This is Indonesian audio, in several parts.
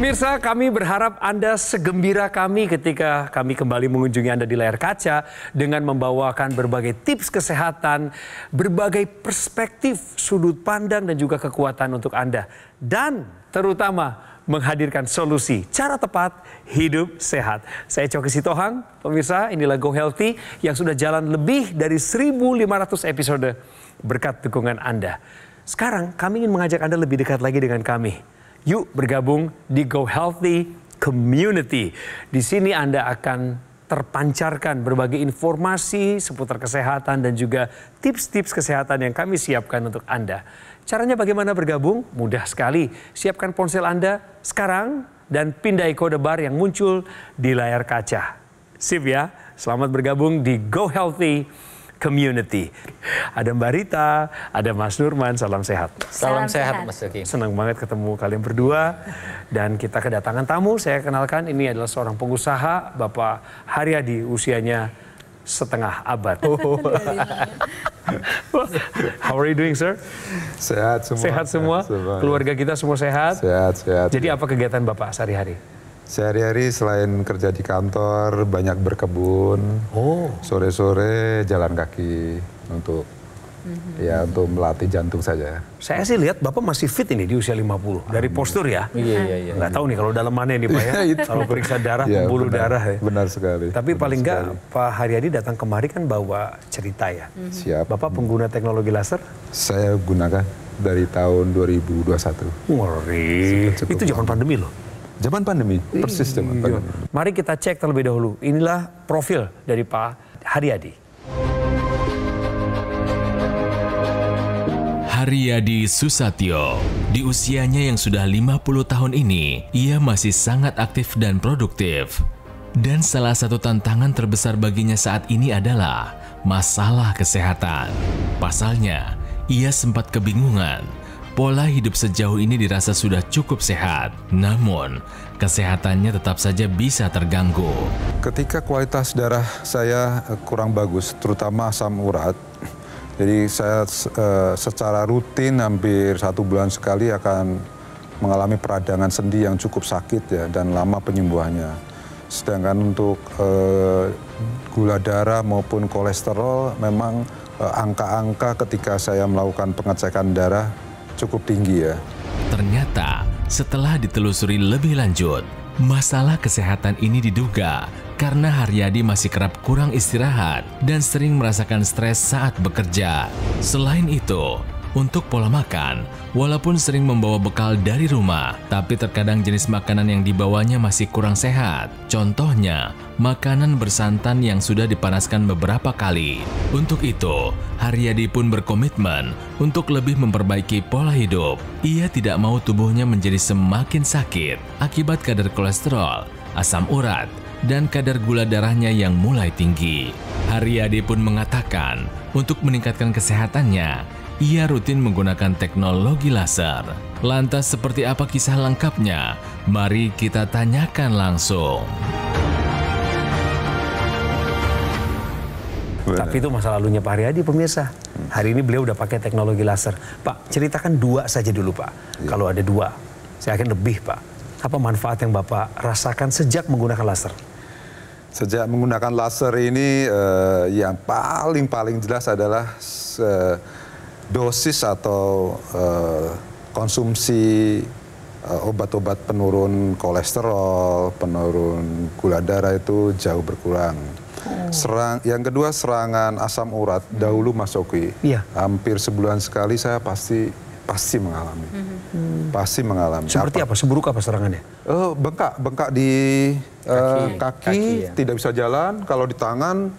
Pemirsa, kami berharap Anda segembira kami ketika kami kembali mengunjungi Anda di layar kaca dengan membawakan berbagai tips kesehatan, berbagai perspektif, sudut pandang dan juga kekuatan untuk Anda. Dan terutama menghadirkan solusi cara tepat hidup sehat. Saya Coki Sitohang, pemirsa, inilah Go Healthy yang sudah jalan lebih dari 1.500 episode berkat dukungan Anda. Sekarang kami ingin mengajak Anda lebih dekat lagi dengan kami. Yuk bergabung di Go Healthy Community. Di sini Anda akan terpancarkan berbagai informasi seputar kesehatan dan juga tips-tips kesehatan yang kami siapkan untuk Anda. Caranya bagaimana bergabung? Mudah sekali. Siapkan ponsel Anda sekarang dan pindai kode bar yang muncul di layar kaca. Sip ya, selamat bergabung di Go Healthy Community. Ada Mbak Rita, ada Mas Nurman, salam sehat. Salam sehat Mas Coki. Senang banget ketemu kalian berdua. Dan kita kedatangan tamu, saya kenalkan ini adalah seorang pengusaha, Bapak Haryadi, usianya setengah abad. How are you doing, sir? Sehat semua. Sehat semua? Keluarga kita semua sehat? Sehat. Jadi apa kegiatan Bapak sehari-hari? Sehari-hari selain kerja di kantor, banyak berkebun. Sore-sore jalan kaki untuk untuk melatih jantung saja. Saya sih lihat Bapak masih fit ini di usia 50. Dari postur ya. Iya. Nggak tahu nih kalau dalamannya nih Pak ya. Kalau periksa darah, pembuluh darah ya. Benar sekali. Tapi paling nggak Pak Haryadi datang kemari kan bawa cerita ya. Siap. Bapak pengguna teknologi laser? Saya gunakan dari tahun 2021. Ngeri. Itu zaman pandemi loh. Zaman pandemi, persis zaman pandemi. Mari kita cek terlebih dahulu. Inilah profil dari Pak Haryadi. Haryadi Susatyo. Di usianya yang sudah 50 tahun ini, ia masih sangat aktif dan produktif. Dan salah satu tantangan terbesar baginya saat ini adalah masalah kesehatan. Pasalnya, ia sempat kebingungan. Pola hidup sejauh ini dirasa sudah cukup sehat, namun kesehatannya tetap saja bisa terganggu. Ketika kualitas darah saya kurang bagus, terutama asam urat, jadi saya secara rutin hampir 1 bulan sekali akan mengalami peradangan sendi yang cukup sakit ya dan lama penyembuhannya. Sedangkan untuk gula darah maupun kolesterol memang angka-angka ketika saya melakukan pengecekan darah cukup tinggi ya. Ternyata setelah ditelusuri lebih lanjut, masalah kesehatan ini diduga karena Haryadi masih kerap kurang istirahat dan sering merasakan stres saat bekerja. Selain itu, untuk pola makan, walaupun sering membawa bekal dari rumah, tapi terkadang jenis makanan yang dibawanya masih kurang sehat. Contohnya, makanan bersantan yang sudah dipanaskan beberapa kali. Untuk itu, Haryadi pun berkomitmen untuk lebih memperbaiki pola hidup. Ia tidak mau tubuhnya menjadi semakin sakit akibat kadar kolesterol, asam urat, dan kadar gula darahnya yang mulai tinggi. Haryadi pun mengatakan, untuk meningkatkan kesehatannya, ia rutin menggunakan teknologi laser. Lantas seperti apa kisah lengkapnya? Mari kita tanyakan langsung. Tapi itu masa lalunya Pak Haryadi, pemirsa. Hari ini beliau udah pakai teknologi laser. Pak, ceritakan 2 saja dulu Pak. Kalau ada 2, saya yakin lebih Pak. Apa manfaat yang Bapak rasakan sejak menggunakan laser? Sejak menggunakan laser ini yang paling jelas adalah dosis atau konsumsi obat-obat penurun kolesterol, penurun gula darah itu jauh berkurang. Yang kedua serangan asam urat dahulu Mas Coki. Hampir sebulan sekali saya pasti mengalami. Pasti mengalami. Seperti apa? Seburuk apa serangannya? Bengkak di kaki, tidak bisa jalan. Kalau di tangan,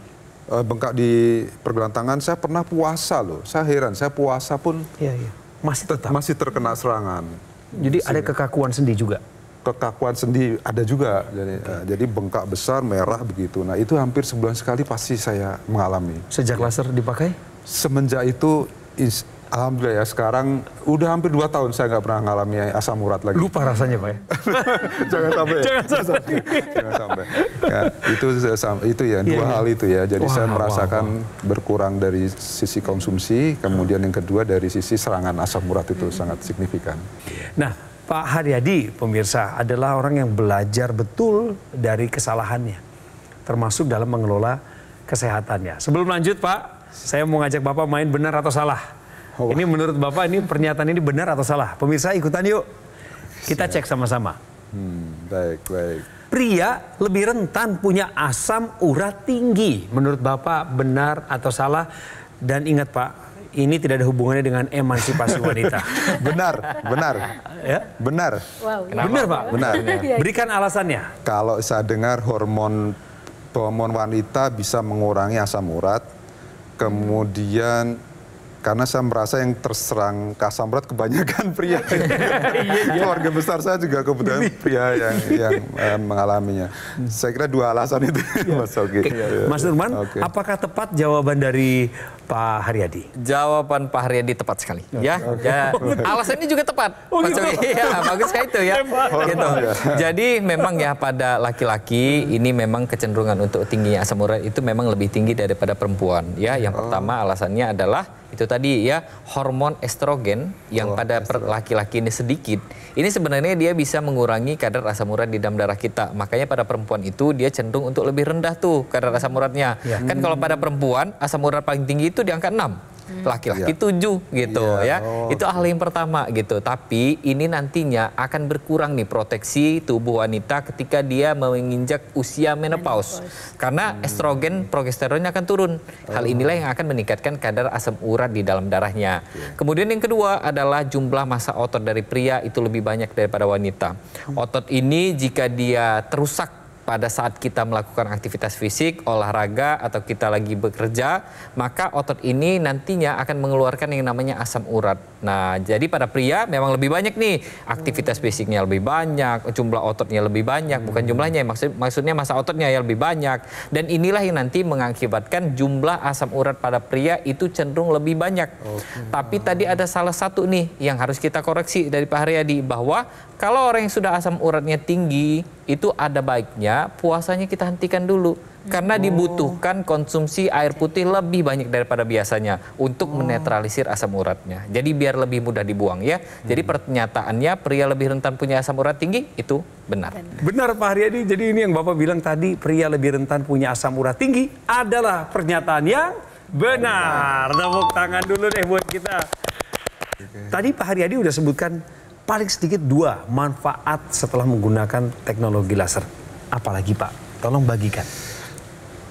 bengkak di pergelangan tangan. Saya pernah puasa loh. Saya heran, saya puasa pun masih terkena serangan. Jadi ada kekakuan sendi juga? Kekakuan sendi ada juga. Jadi bengkak besar, merah begitu. Nah itu hampir sebulan sekali pasti saya mengalami. Sejak laser dipakai? Semenjak itu alhamdulillah ya sekarang udah hampir 2 tahun saya nggak pernah mengalami asam urat lagi. Lupa rasanya Pak ya? Jangan sampai. Jangan sampai. Ya, itu ya, 2 hal itu ya. Jadi saya merasakan berkurang dari sisi konsumsi, kemudian yang kedua dari sisi serangan asam urat itu sangat signifikan. Nah, Pak Haryadi, pemirsa, adalah orang yang belajar betul dari kesalahannya, termasuk dalam mengelola kesehatannya. Sebelum lanjut, Pak, saya mau ngajak Bapak main benar atau salah. Ini menurut Bapak, ini pernyataan ini benar atau salah? Pemirsa ikutan yuk. Kita cek sama-sama. Baik, baik. Pria lebih rentan punya asam urat tinggi. Menurut Bapak benar atau salah? Dan ingat Pak, ini tidak ada hubungannya dengan emansipasi wanita. Benar, benar. Ya? Benar. Wow. Benar Pak? Benar. Berikan alasannya. Kalau saya dengar hormon wanita bisa mengurangi asam urat, kemudian karena saya merasa yang terserang asam urat kebanyakan pria. Keluarga besar saya juga kebetulan pria yang mengalaminya. Saya kira dua alasan itu, Mas Oki. Mas Nurman, apakah tepat jawaban dari Pak Haryadi? Jawaban Pak Haryadi tepat sekali. Ya, alasannya juga tepat. Mas Oki. Ya, bagus sekali itu ya. Gitu. Jadi memang ya pada laki-laki ini memang kecenderungan untuk tingginya asam urat itu memang lebih tinggi daripada perempuan. Ya, yang pertama alasannya adalah itu tadi ya, hormon estrogen yang pada laki-laki ini sedikit. Ini sebenarnya dia bisa mengurangi kadar asam urat di dalam darah kita. Makanya pada perempuan itu dia cenderung untuk lebih rendah tuh kadar asam uratnya. Kan kalau pada perempuan asam urat paling tinggi itu di angka 6. Laki-laki 7 gitu ya. Itu hal yang pertama gitu. Tapi ini nantinya akan berkurang nih proteksi tubuh wanita ketika dia menginjak usia menopause. Karena estrogen, progesteronnya akan turun. Hal inilah yang akan meningkatkan kadar asam urat di dalam darahnya. Kemudian yang kedua adalah jumlah massa otot dari pria itu lebih banyak daripada wanita. Otot ini jika dia terusak pada saat kita melakukan aktivitas fisik, olahraga, atau kita lagi bekerja, maka otot ini nantinya akan mengeluarkan yang namanya asam urat. Nah, jadi pada pria memang lebih banyak nih, aktivitas fisiknya lebih banyak, jumlah ototnya lebih banyak, bukan jumlahnya, maksudnya massa ototnya yang lebih banyak. Dan inilah yang nanti mengakibatkan jumlah asam urat pada pria itu cenderung lebih banyak. Tapi tadi ada salah satu nih yang harus kita koreksi dari Pak Haryadi, bahwa kalau orang yang sudah asam uratnya tinggi, itu ada baiknya puasanya kita hentikan dulu. Karena dibutuhkan konsumsi air putih lebih banyak daripada biasanya untuk menetralisir asam uratnya. Jadi biar lebih mudah dibuang ya. Jadi pernyataannya pria lebih rentan punya asam urat tinggi, itu benar. Benar Pak Haryadi, jadi ini yang Bapak bilang tadi, pria lebih rentan punya asam urat tinggi adalah pernyataan yang benar. Tepuk tangan dulu deh buat kita. Tadi Pak Haryadi udah sebutkan paling sedikit 2 manfaat setelah menggunakan teknologi laser. Apalagi Pak? Tolong bagikan.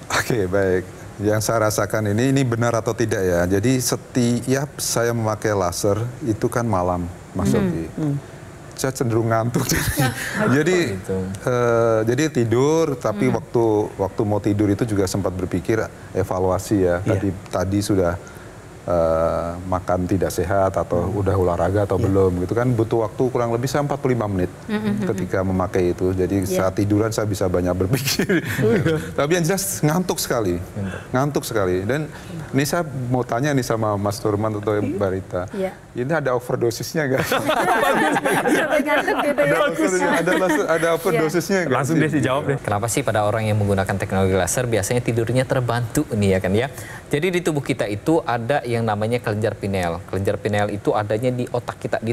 Oke, baik. Yang saya rasakan ini benar atau tidak ya. Jadi setiap saya memakai laser itu kan malam, Mas Oki. Saya cenderung ngantuk. Jadi tidur, tapi waktu mau tidur itu juga sempat berpikir evaluasi ya. Tadi sudah makan tidak sehat atau udah olahraga atau belum gitu kan, butuh waktu kurang lebih 45 menit ketika memakai itu. Jadi saat tiduran saya bisa banyak berpikir. Tapi yang jelas ngantuk sekali. Dan ini saya mau tanya nih sama Mas Nurman atau Mbak Rita. Ini ada overdosisnya nggak? Ada overdosisnya nggak? Langsung deh dijawab deh. Kenapa sih pada orang yang menggunakan teknologi laser biasanya tidurnya terbantu nih ya kan ya? Jadi di tubuh kita itu ada yang namanya kelenjar pineal. Kelenjar pineal itu adanya di otak kita, di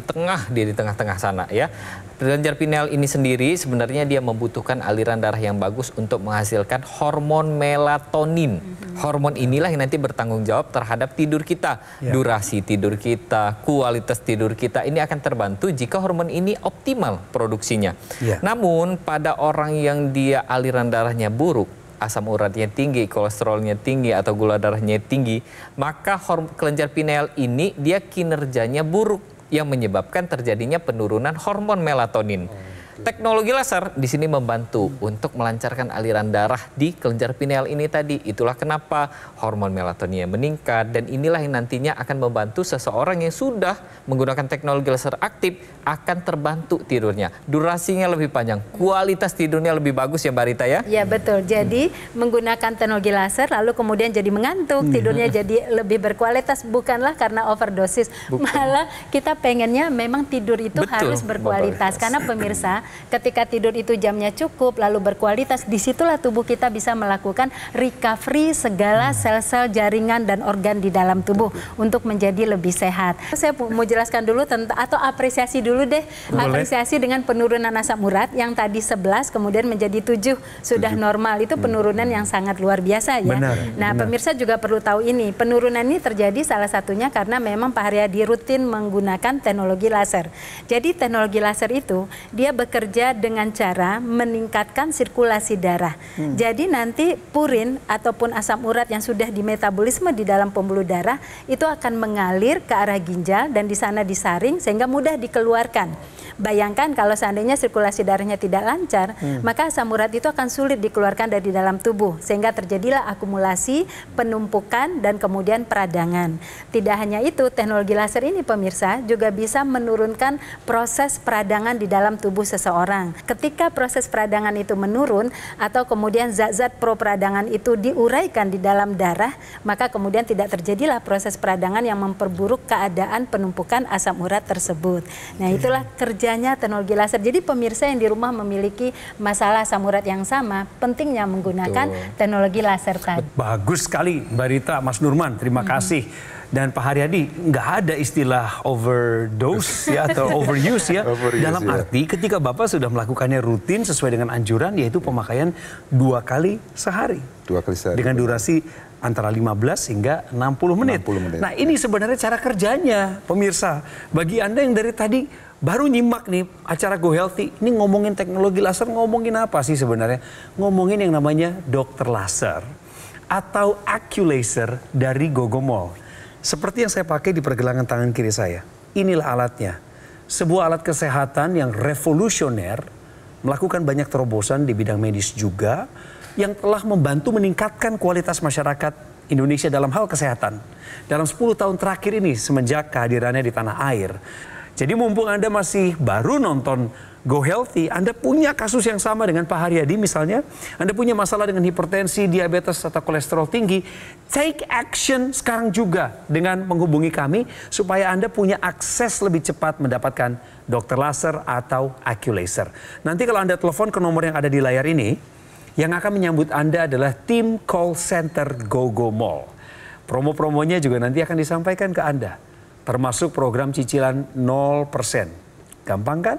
tengah-tengah sana ya. Kelenjar pineal ini sendiri sebenarnya dia membutuhkan aliran darah yang bagus untuk menghasilkan hormon melatonin. Hormon inilah yang nanti bertanggung jawab terhadap tidur kita. Durasi tidur kita, kualitas tidur kita ini akan terbantu jika hormon ini optimal produksinya. Namun pada orang yang dia aliran darahnya buruk, asam uratnya tinggi, kolesterolnya tinggi, atau gula darahnya tinggi, maka kelenjar pineal ini dia kinerjanya buruk yang menyebabkan terjadinya penurunan hormon melatonin. Teknologi laser di sini membantu untuk melancarkan aliran darah di kelenjar pineal ini tadi. Itulah kenapa hormon melatoninnya meningkat, dan inilah yang nantinya akan membantu seseorang yang sudah menggunakan teknologi laser aktif akan terbantu tidurnya. Durasinya lebih panjang, kualitas tidurnya lebih bagus ya Mbak Rita ya? Ya betul. Jadi menggunakan teknologi laser lalu kemudian jadi mengantuk, tidurnya jadi lebih berkualitas, bukanlah karena overdosis. Malah kita pengennya memang tidur itu harus berkualitas. Karena pemirsa, ketika tidur itu jamnya cukup, lalu berkualitas, disitulah tubuh kita bisa melakukan recovery segala sel-sel, jaringan, dan organ di dalam tubuh untuk menjadi lebih sehat. Saya mau jelaskan dulu tentang, atau apresiasi dulu deh, apresiasi dengan penurunan asam urat yang tadi 11 kemudian menjadi 7 sudah normal. Itu penurunan yang sangat luar biasa ya. Nah, pemirsa juga perlu tahu ini, penurunan ini terjadi salah satunya karena memang Pak Haryadi rutin menggunakan teknologi laser. Jadi teknologi laser itu dia bekerja dengan cara meningkatkan sirkulasi darah. Jadi nanti purin ataupun asam urat yang sudah dimetabolisme di dalam pembuluh darah itu akan mengalir ke arah ginjal dan di sana disaring sehingga mudah dikeluarkan. Bayangkan kalau seandainya sirkulasi darahnya tidak lancar, maka asam urat itu akan sulit dikeluarkan dari dalam tubuh sehingga terjadilah akumulasi, penumpukan, dan kemudian peradangan. Tidak hanya itu, teknologi laser ini pemirsa juga bisa menurunkan proses peradangan di dalam tubuh seseorang. Ketika proses peradangan itu menurun atau kemudian zat-zat pro peradangan itu diuraikan di dalam darah, maka kemudian tidak terjadilah proses peradangan yang memperburuk keadaan penumpukan asam urat tersebut. Nah, itulah kerjanya teknologi laser. Jadi pemirsa yang di rumah memiliki masalah asam urat yang sama, pentingnya menggunakan teknologi laser tadi. Bagus sekali Mbak Rita, Mas Nurman, terima kasih. Dan Pak Haryadi, nggak ada istilah overdose ya atau overuse ya. Dalam arti ketika Bapak sudah melakukannya rutin sesuai dengan anjuran, yaitu pemakaian 2 kali sehari. 2 kali sehari. Dengan durasi antara 15 hingga 60 menit. 60 menit. Nah, ini sebenarnya cara kerjanya, pemirsa. Bagi Anda yang dari tadi baru nyimak nih acara Go Healthy, ini ngomongin teknologi laser, ngomongin apa sih sebenarnya? Ngomongin yang namanya dokter laser atau Acculaser dari Gogomol. Seperti yang saya pakai di pergelangan tangan kiri saya. Inilah alatnya. Sebuah alat kesehatan yang revolusioner, melakukan banyak terobosan di bidang medis juga, yang telah membantu meningkatkan kualitas masyarakat Indonesia dalam hal kesehatan. Dalam 10 tahun terakhir ini semenjak kehadirannya di tanah air. Jadi mumpung Anda masih baru nonton Go Healthy, Anda punya kasus yang sama dengan Pak Haryadi misalnya, Anda punya masalah dengan hipertensi, diabetes, atau kolesterol tinggi, take action sekarang juga dengan menghubungi kami supaya Anda punya akses lebih cepat mendapatkan dokter laser atau Acculaser. Nanti kalau Anda telepon ke nomor yang ada di layar ini, yang akan menyambut Anda adalah tim call center Gogomol. Promo-promonya juga nanti akan disampaikan ke Anda, termasuk program cicilan 0%. Gampang kan?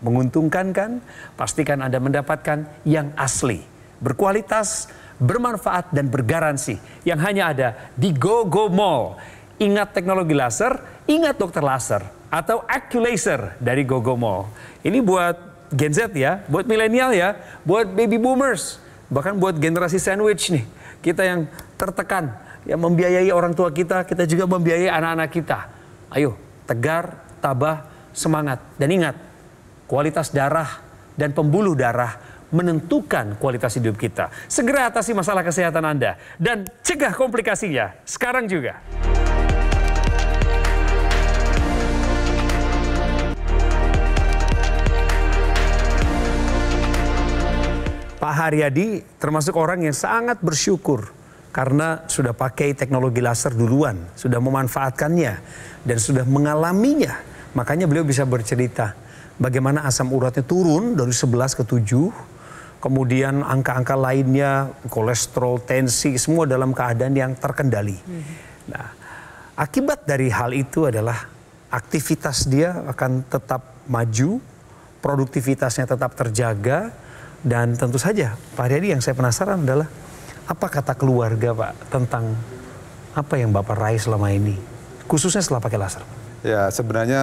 Menguntungkan kan? Pastikan Anda mendapatkan yang asli, berkualitas, bermanfaat, dan bergaransi yang hanya ada di Gogomol. Ingat teknologi laser, ingat dokter laser atau Acculaser dari Gogomol. Ini buat Gen Z ya, buat milenial ya, buat baby boomers, bahkan buat generasi sandwich nih. Kita yang tertekan, yang membiayai orang tua kita, kita juga membiayai anak-anak kita. Ayo, tegar, tabah, semangat. Dan ingat, kualitas darah dan pembuluh darah menentukan kualitas hidup kita. Segera atasi masalah kesehatan Anda dan cegah komplikasinya sekarang juga. Pak Haryadi termasuk orang yang sangat bersyukur karena sudah pakai teknologi laser duluan, sudah memanfaatkannya dan sudah mengalaminya. Makanya beliau bisa bercerita bagaimana asam uratnya turun dari 11 ke 7, kemudian angka-angka lainnya, kolesterol, tensi, semua dalam keadaan yang terkendali. Nah, akibat dari hal itu adalah aktivitas dia akan tetap maju, produktivitasnya tetap terjaga, dan tentu saja Pak Haryadi yang saya penasaran adalah apa kata keluarga Pak tentang apa yang Bapak raih selama ini, khususnya setelah pakai laser? Ya, sebenarnya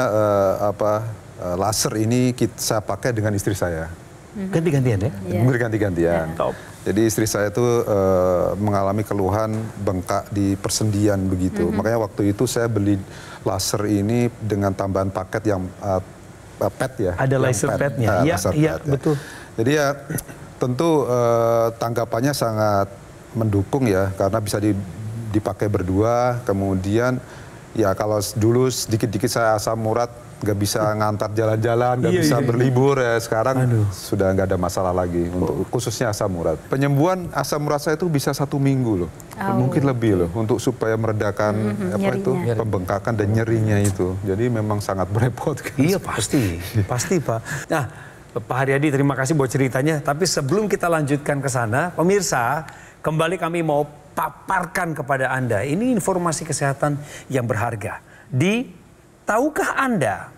laser ini saya pakai dengan istri saya. Ganti-gantian ya? Berganti-gantian. Top. Jadi istri saya itu mengalami keluhan bengkak di persendian begitu. Makanya waktu itu saya beli laser ini dengan tambahan paket yang pad ya. Ada laser padnya. Iya, betul. Jadi ya tentu tanggapannya sangat mendukung ya, karena bisa dipakai berdua. Kemudian ya kalau dulu sedikit-dikit saya asam urat, nggak bisa ngantar jalan-jalan, nggak bisa berlibur ya, sekarang sudah nggak ada masalah lagi untuk khususnya asam urat. Penyembuhan asam urat saya itu bisa 1 minggu loh, mungkin lebih loh, untuk supaya meredakan pembengkakan dan nyerinya itu. Jadi memang sangat merepotkan. Iya pasti Pak. Nah, Pak Haryadi, terima kasih buat ceritanya. Tapi sebelum kita lanjutkan ke sana, pemirsa, kembali kami mau paparkan kepada Anda. Ini informasi kesehatan yang berharga. Tahukah Anda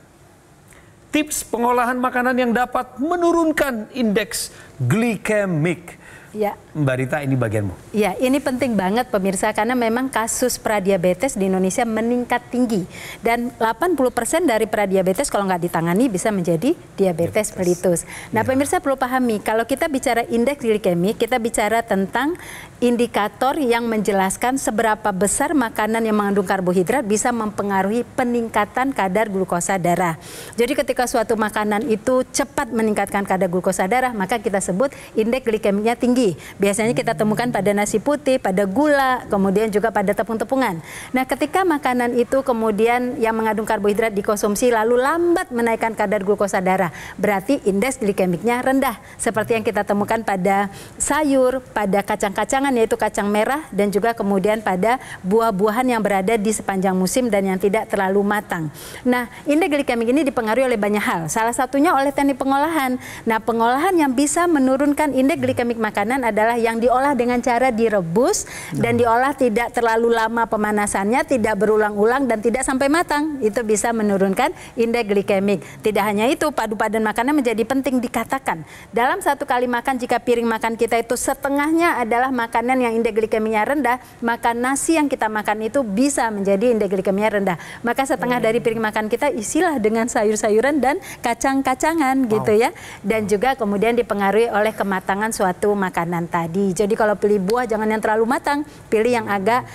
tips pengolahan makanan yang dapat menurunkan indeks glikemik? Ya. Mbak Rita, ini bagianmu. Ya, ini penting banget pemirsa, karena memang kasus pradiabetes di Indonesia meningkat tinggi. Dan 80% dari pradiabetes kalau nggak ditangani bisa menjadi diabetes mellitus. Nah, pemirsa perlu pahami, kalau kita bicara indeks glikemik, kita bicara tentang indikator yang menjelaskan seberapa besar makanan yang mengandung karbohidrat bisa mempengaruhi peningkatan kadar glukosa darah. Jadi ketika suatu makanan itu cepat meningkatkan kadar glukosa darah, maka kita sebut indeks glikemiknya tinggi. Biasanya kita temukan pada nasi putih, pada gula, kemudian juga pada tepung-tepungan. Nah, ketika makanan itu kemudian yang mengandung karbohidrat dikonsumsi lalu lambat menaikkan kadar glukosa darah, berarti indeks glikemiknya rendah. Seperti yang kita temukan pada sayur, pada kacang-kacangan yaitu kacang merah, dan juga kemudian pada buah-buahan yang berada di sepanjang musim dan yang tidak terlalu matang. Nah, indeks glikemik ini dipengaruhi oleh banyak hal. Salah satunya oleh teknik pengolahan. Nah, pengolahan yang bisa menurunkan indeks glikemik makanan adalah yang diolah dengan cara direbus dan diolah tidak terlalu lama pemanasannya, tidak berulang-ulang dan tidak sampai matang. Itu bisa menurunkan indeks glikemik. Tidak hanya itu, padu padan makanan menjadi penting dikatakan. Dalam satu kali makan, jika piring makan kita itu setengahnya adalah makanan yang indeks glikemiknya rendah, maka nasi yang kita makan itu bisa menjadi indeks glikemiknya rendah. Maka setengah dari piring makan kita isilah dengan sayur-sayuran dan kacang-kacangan gitu ya. Dan juga kemudian dipengaruhi oleh kematangan suatu makanan tadi. Jadi kalau pilih buah jangan yang terlalu matang, pilih yang agak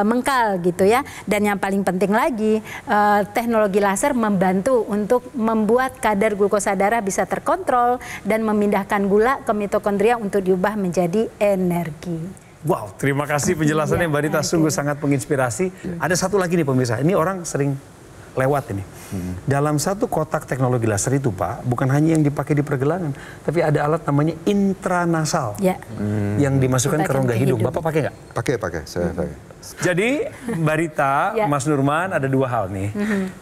mengkal gitu ya. Dan yang paling penting lagi, teknologi laser membantu untuk membuat kadar glukosa darah bisa terkontrol dan memindahkan gula ke mitokondria untuk diubah menjadi energi. Wow, terima kasih penjelasannya Mbak Rita, sungguh sangat menginspirasi. Ada satu lagi nih pemirsa, ini orang sering lewat ini. Dalam satu kotak teknologi laser itu Pak, bukan hanya yang dipakai di pergelangan, tapi ada alat namanya intranasal yang dimasukkan ke rongga hidung. Bapak pakai nggak? Pakai, saya pakai. Jadi Mbak Rita, Mas Nurman, ada dua hal nih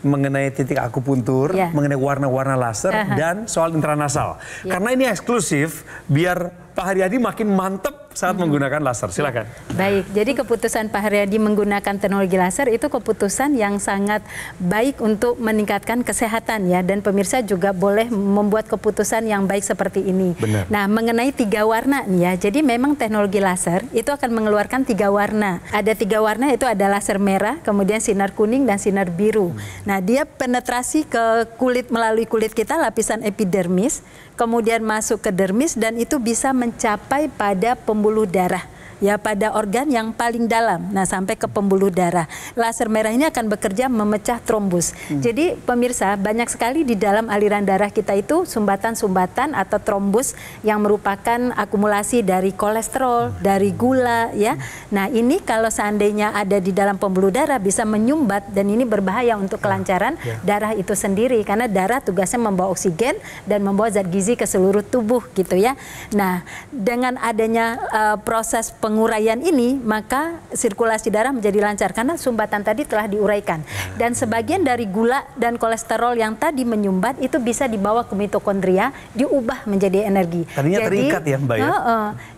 mengenai titik akupuntur, mengenai warna-warna laser dan soal intranasal. Karena ini eksklusif, biar Pak Haryadi makin mantep saat menggunakan laser. Silakan. Baik, jadi keputusan Pak Haryadi menggunakan teknologi laser itu keputusan yang sangat baik untuk meningkatkan kesehatan ya, dan pemirsa juga boleh membuat keputusan yang baik seperti ini. Benar. Nah, mengenai 3 warna nih ya, jadi memang teknologi laser itu akan mengeluarkan 3 warna. Ada 3 warna, itu ada laser merah, kemudian sinar kuning dan sinar biru. Nah, dia penetrasi ke kulit melalui kulit kita, lapisan epidermis, kemudian masuk ke dermis, dan itu bisa mencapai pada pembuluh darah. Ya, pada organ yang paling dalam, nah sampai ke pembuluh darah. Laser merah ini akan bekerja memecah trombus. Jadi pemirsa, banyak sekali di dalam aliran darah kita itu sumbatan-sumbatan atau trombus yang merupakan akumulasi dari kolesterol, dari gula ya. Nah, ini kalau seandainya ada di dalam pembuluh darah bisa menyumbat, dan ini berbahaya untuk kelancaran darah itu sendiri, karena darah tugasnya membawa oksigen dan membawa zat gizi ke seluruh tubuh gitu ya. Nah, dengan adanya proses penguraian ini, maka sirkulasi darah menjadi lancar karena sumbatan tadi telah diuraikan. Dan sebagian dari gula dan kolesterol yang tadi menyumbat itu bisa dibawa ke mitokondria, diubah menjadi energi. Tadinya terikat ya Mbak ya?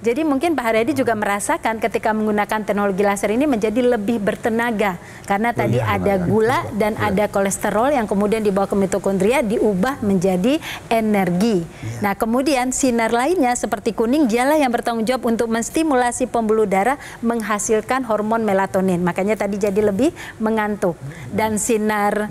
Jadi mungkin Pak Haryadi juga merasakan ketika menggunakan teknologi laser ini menjadi lebih bertenaga. Karena tadi ada gula dan ada kolesterol yang kemudian dibawa ke mitokondria, diubah menjadi energi. Nah, kemudian sinar lainnya seperti kuning, dialah yang bertanggung jawab untuk menstimulasi pembuluh darah menghasilkan hormon melatonin. Makanya tadi jadi lebih mengantuk. Dan sinar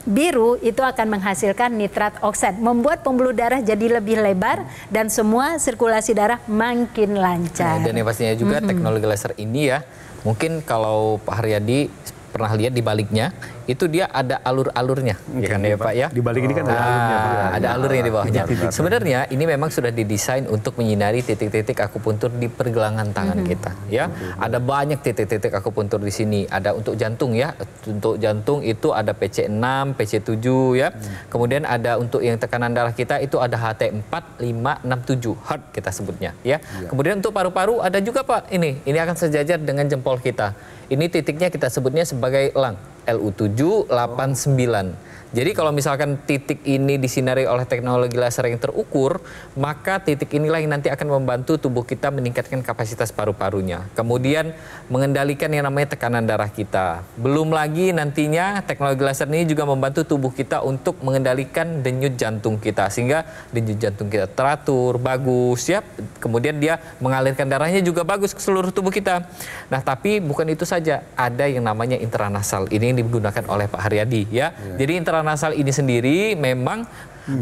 biru itu akan menghasilkan nitrat oksida, membuat pembuluh darah jadi lebih lebar dan semua sirkulasi darah makin lancar. Dan yang pastinya juga teknologi laser ini ya, mungkin kalau Pak Haryadi pernah lihat di baliknya, itu dia ada alur-alurnya, kan ya Pak ya? Di balik ini kan ada alurnya. Ada alurnya di bawahnya. Sebenarnya ini memang sudah didesain untuk menyinari titik-titik akupuntur di pergelangan tangan kita, ya. Ada banyak titik-titik akupuntur di sini. Ada untuk jantung ya, untuk jantung itu ada PC6, PC7 ya. Kemudian ada untuk yang tekanan darah kita itu ada HT4, 5, 6, 7 heart kita sebutnya, ya. Kemudian untuk paru-paru ada juga Pak, ini akan sejajar dengan jempol kita. Ini titiknya kita sebutnya sebagai elang, LU7, 8, 9. Jadi kalau misalkan titik ini disinari oleh teknologi laser yang terukur, maka titik inilah yang nanti akan membantu tubuh kita meningkatkan kapasitas paru-parunya. Kemudian mengendalikan yang namanya tekanan darah kita. Belum lagi nantinya teknologi laser ini juga membantu tubuh kita untuk mengendalikan denyut jantung kita. Sehingga denyut jantung kita teratur, bagus, ya. Kemudian dia mengalirkan darahnya juga bagus ke seluruh tubuh kita. Nah, tapi bukan itu saja. Ada yang namanya intranasal. Ini yang digunakan oleh Pak Haryadi, ya. Jadi intranasal ini sendiri memang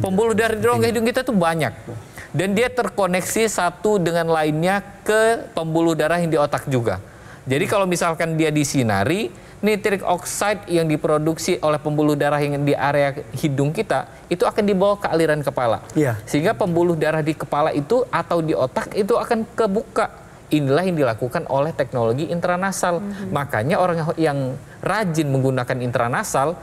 pembuluh darah di rongga hidung kita tuh banyak. Dan dia terkoneksi satu dengan lainnya ke pembuluh darah yang di otak juga. Jadi kalau misalkan dia disinari, nitric oxide yang diproduksi oleh pembuluh darah yang di area hidung kita, itu akan dibawa ke aliran kepala. Iya. Sehingga pembuluh darah di kepala itu atau di otak itu akan kebuka. Inilah yang dilakukan oleh teknologi intranasal. Makanya orang yang rajin menggunakan intranasal,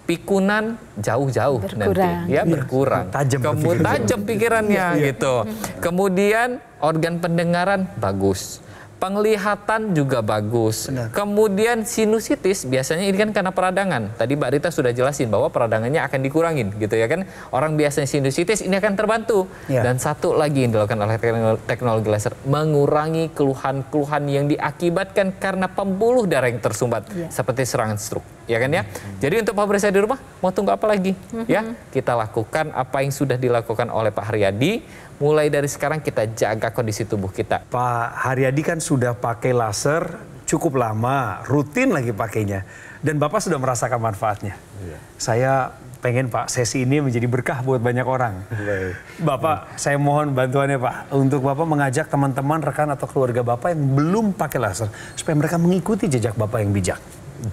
pikunan jauh-jauh nanti, ya, berkurang. Tajam pikirannya gitu. Kemudian organ pendengaran bagus. Penglihatan juga bagus. Benar. Kemudian sinusitis biasanya ini kan karena peradangan. Tadi Mbak Rita sudah jelasin bahwa peradangannya akan dikurangin gitu ya kan. Orang biasanya sinusitis ini akan terbantu. Ya. Dan satu lagi yang dilakukan oleh teknologi laser, mengurangi keluhan-keluhan yang diakibatkan karena pembuluh darah yang tersumbat seperti serangan stroke. Ya kan ya. Jadi untuk pemirsa di rumah mau tunggu apa lagi? Ya, kita lakukan apa yang sudah dilakukan oleh Pak Haryadi. Mulai dari sekarang kita jaga kondisi tubuh kita. Pak Haryadi kan sudah pakai laser cukup lama, rutin lagi pakainya. Dan Bapak sudah merasakan manfaatnya. Saya pengen Pak, sesi ini menjadi berkah buat banyak orang. Bapak, saya mohon bantuannya Pak, untuk Bapak mengajak teman-teman, rekan atau keluarga Bapak yang belum pakai laser, supaya mereka mengikuti jejak Bapak yang bijak.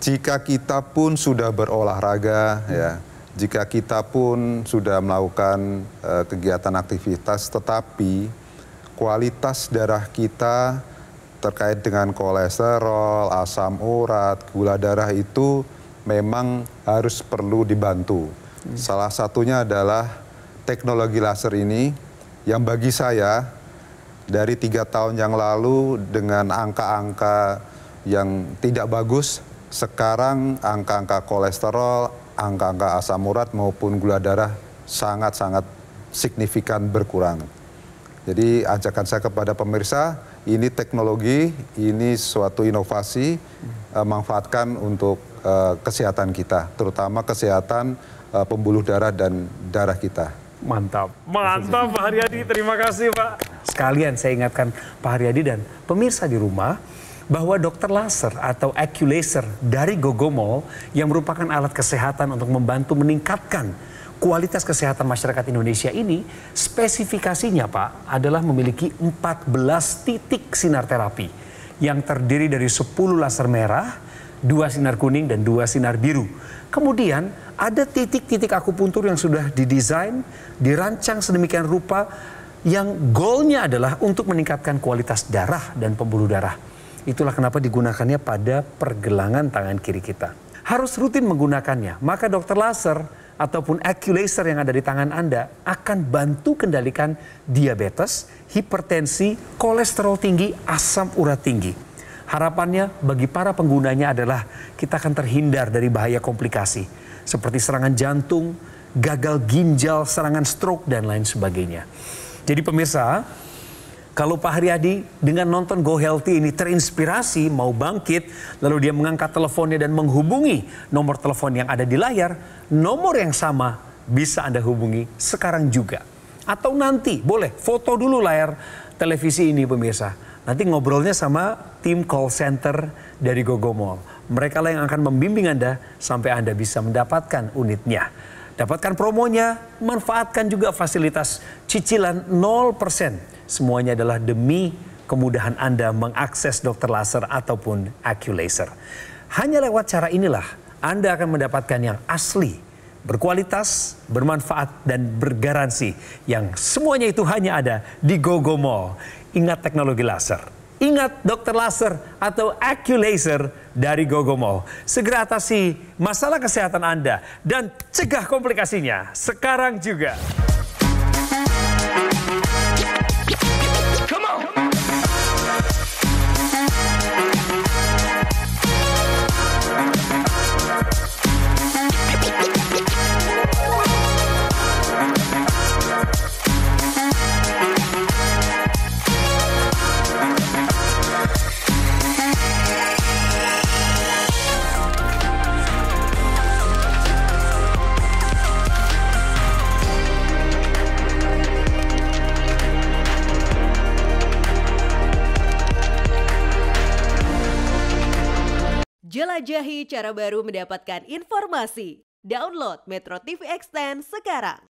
Jika kita pun sudah berolahraga, ya, jika kita pun sudah melakukan kegiatan aktivitas, tetapi kualitas darah kita terkait dengan kolesterol, asam urat, gula darah itu memang harus perlu dibantu. Salah satunya adalah teknologi laser ini yang bagi saya dari 3 tahun yang lalu dengan angka-angka yang tidak bagus, sekarang angka-angka kolesterol, angka-angka asam urat maupun gula darah sangat-sangat signifikan berkurang. Jadi ajakan saya kepada pemirsa, ini teknologi, ini suatu inovasi, manfaatkan untuk kesehatan kita, terutama kesehatan pembuluh darah dan darah kita. Mantap, mantap Pak Haryadi, terima kasih Pak. Sekalian saya ingatkan Pak Haryadi dan pemirsa di rumah, bahwa dokter laser atau AccuLaser dari Gogomall yang merupakan alat kesehatan untuk membantu meningkatkan kualitas kesehatan masyarakat Indonesia ini, spesifikasinya Pak adalah memiliki 14 titik sinar terapi yang terdiri dari 10 laser merah, 2 sinar kuning dan 2 sinar biru. Kemudian ada titik-titik akupuntur yang sudah didesain, dirancang sedemikian rupa yang goalnya adalah untuk meningkatkan kualitas darah dan pembuluh darah. Itulah kenapa digunakannya pada pergelangan tangan kiri kita. Harus rutin menggunakannya, maka dokter laser ataupun AccuLaser yang ada di tangan Anda akan bantu kendalikan diabetes, hipertensi, kolesterol tinggi, asam urat tinggi. Harapannya bagi para penggunanya adalah kita akan terhindar dari bahaya komplikasi seperti serangan jantung, gagal ginjal, serangan stroke, dan lain sebagainya. Jadi pemirsa, kalau Pak Haryadi dengan nonton Go Healthy ini terinspirasi, mau bangkit, lalu dia mengangkat teleponnya dan menghubungi nomor telepon yang ada di layar, nomor yang sama bisa Anda hubungi sekarang juga. Atau nanti, boleh foto dulu layar televisi ini pemirsa. Nanti ngobrolnya sama tim call center dari Gogomall. Mereka lah yang akan membimbing Anda sampai Anda bisa mendapatkan unitnya. Dapatkan promonya, manfaatkan juga fasilitas cicilan 0%. Semuanya adalah demi kemudahan Anda mengakses dokter laser ataupun AccuLaser. Hanya lewat cara inilah Anda akan mendapatkan yang asli, berkualitas, bermanfaat, dan bergaransi. Yang semuanya itu hanya ada di Gogomall. Ingat teknologi laser. Ingat dokter laser atau AccuLaser dari Gogomall. Segera atasi masalah kesehatan Anda dan cegah komplikasinya sekarang juga. Jelajahi cara baru mendapatkan informasi. Download Metro TV Extend sekarang.